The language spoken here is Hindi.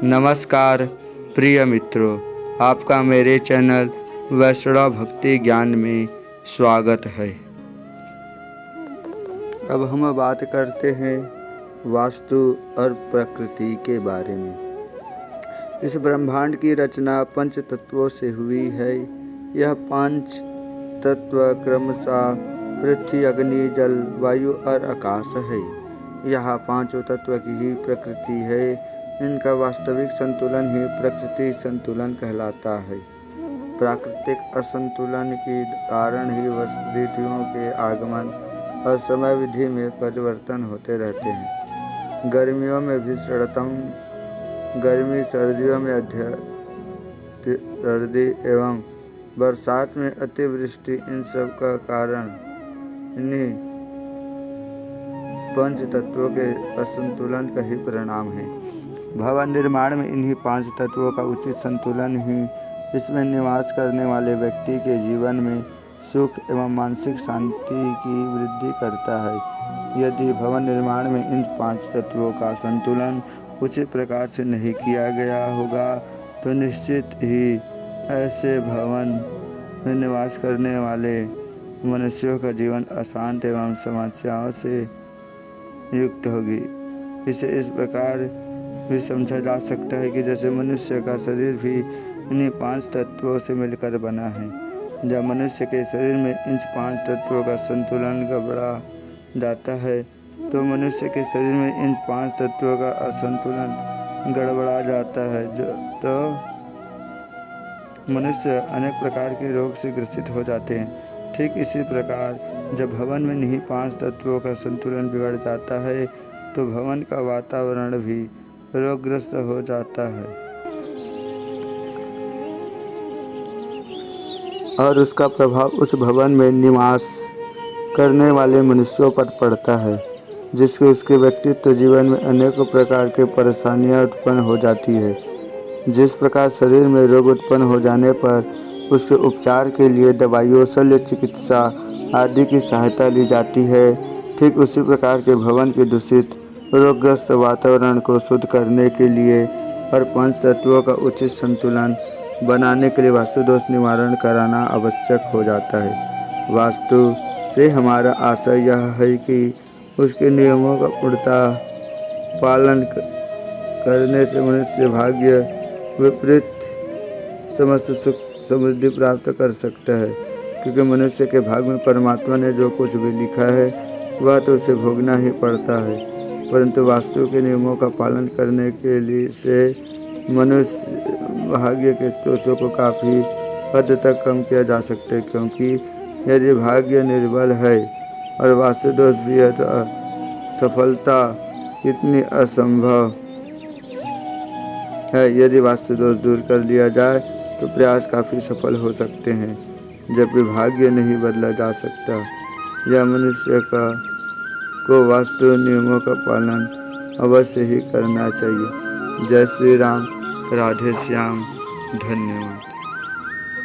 नमस्कार प्रिय मित्रों, आपका मेरे चैनल वैष्णव भक्ति ज्ञान में स्वागत है। अब हम बात करते हैं वास्तु और प्रकृति के बारे में। इस ब्रह्मांड की रचना पंच तत्वों से हुई है। यह पांच तत्व क्रमशः पृथ्वी, अग्नि, जल, वायु और आकाश है। यह पांचों तत्व की ही प्रकृति है। इनका वास्तविक संतुलन ही प्रकृति संतुलन कहलाता है। प्राकृतिक असंतुलन के कारण ही ऋतुओं के आगमन और समय विधि में परिवर्तन होते रहते हैं। गर्मियों में भीषणतम गर्मी, सर्दियों में सर्दी एवं बरसात में अतिवृष्टि, इन सब का कारण इन्हीं पंच तत्वों के असंतुलन का ही परिणाम है। भवन निर्माण में इन्हीं पांच तत्वों का उचित संतुलन ही इसमें निवास करने वाले व्यक्ति के जीवन में सुख एवं मानसिक शांति की वृद्धि करता है। यदि भवन निर्माण में इन पांच तत्वों का संतुलन उचित प्रकार से नहीं किया गया होगा तो निश्चित ही ऐसे भवन में निवास करने वाले मनुष्यों का जीवन अशांत एवं समस्याओं से युक्त होगी। इसे इस प्रकार भी समझा जा सकता है कि जैसे मनुष्य का शरीर भी इन्हीं पांच तत्वों से मिलकर बना है। जब मनुष्य के शरीर में इन पांच तत्वों का संतुलन गड़बड़ा जाता है तो मनुष्य के शरीर में इन पांच तत्वों का असंतुलन गड़बड़ा जाता है तो मनुष्य अनेक प्रकार के रोग से ग्रसित हो जाते हैं। ठीक इसी प्रकार जब भवन में इन्हीं पांच तत्वों का संतुलन बिगड़ जाता है तो भवन का वातावरण भी रोगग्रस्त हो जाता है और उसका प्रभाव उस भवन में निवास करने वाले मनुष्यों पर पड़ता है, जिससे उसके व्यक्तित्व जीवन में अनेकों प्रकार के परेशानियां उत्पन्न हो जाती है। जिस प्रकार शरीर में रोग उत्पन्न हो जाने पर उसके उपचार के लिए दवाइयों, शल्य चिकित्सा आदि की सहायता ली जाती है, ठीक उसी प्रकार के भवन के दूषित रोगग्रस्त वातावरण को शुद्ध करने के लिए और पंच तत्वों का उचित संतुलन बनाने के लिए वास्तु दोष निवारण कराना आवश्यक हो जाता है। वास्तु से हमारा आशय यह है कि उसके नियमों का पूर्णतः पालन करने से मनुष्य भाग्य, विपरीत समस्त सुख समृद्धि प्राप्त कर सकता है, क्योंकि मनुष्य के भाग में परमात्मा ने जो कुछ भी लिखा है वह तो उसे भोगना ही पड़ता है। परंतु वास्तु के नियमों का पालन करने के लिए से मनुष्य भाग्य के दोषों को काफ़ी हद तक कम किया जा सकता है, क्योंकि यदि भाग्य निर्बल है और वास्तु दोष भी है तो सफलता इतनी असंभव है। यदि वास्तु दोष दूर कर लिया जाए तो प्रयास काफ़ी सफल हो सकते हैं, जबकि भाग्य नहीं बदला जा सकता। यह मनुष्य को वास्तु नियमों का पालन अवश्य ही करना चाहिए। जय श्री राम, राधे श्याम, धन्यवाद।